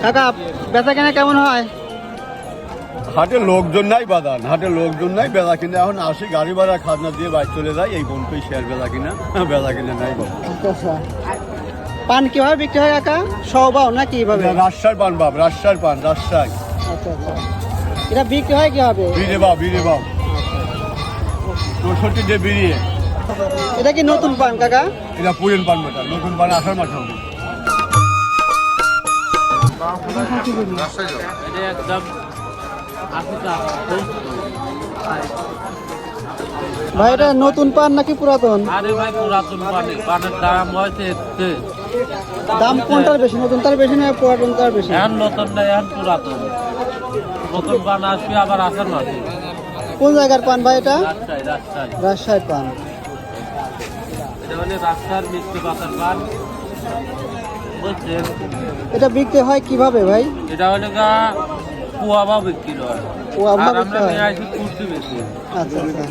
কাকা বেচা কেনা কেমন হয়? হাটে লোকজন নাই বাদান, হাটে লোকজন নাই, বেচা কিনে এখন আসি গাড়ি ভাড়া খাজনা দিয়ে বাইক চলে যায়, এই বন্ধুই শেয়ার বেচা কিনা বেচা কিনে নাই বাবা। আচ্ছা, পান কিভাবে বিক্রি হয় কাকা? সবাও না কিভাবে? রাজশাহীর পান বাপ, রাজশাহীর পান, রাজশাহী। আচ্ছা আচ্ছা, এটা বিক্রি হয় কিভাবে? বিড়ে বাপ, বিড়ে বাপ 64 দিয়ে বিড়িয়ে। এটা কি নতুন পান কাকা? এটা পুরেন পান বেটা, নতুন পান আসার মাঠে হবে। ভাই এটা নতুন পান নাকি পুরাতন? আরে ভাই পুরাতন পানি, পানের দাম হয়েছে দাম কোনটার বেশি? নতুনটার বেশি না পুরাতনটার বেশি? এখন নতুন না, এখন পুরাতন। নতুন পান আসবে আবার আসার মাঠে। কোন জায়গার পান ভাই এটা? রাজশাহী, রাজশাহী। রাজশাহীর পান। এটা হলে রাজশাহীর মিষ্টি পাতার পান, বুঝছেন? এটা বিক্রি হয় কিভাবে ভাই? এটা হলে গা পোয়া বা বিক্রি হয়, পোয়া বা আর বিক্রি আমরা হয়? নিয়ে আসি কুর্তি বেশি। আচ্ছা আচ্ছা।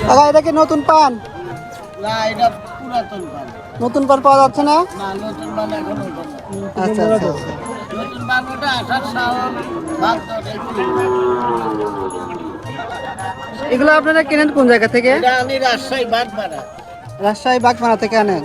কাকা এটা কি নতুন পান? না, এটা পুরাতন পান। নতুন পান পাওয়া যাচ্ছে না? না, নতুন পান এখন ওঠে না। আচ্ছা আচ্ছা আচ্ছা। নতুন পান ওটা আষাঢ় শ্রাবণ ভাদ্র এপ্রিল। এগুলো আপনারা কেনেন কোন জায়গা থেকে? এটা আমি রাজশাহী বাগপাড়া। রাজশাহী বাগমারা থেকে আনেন।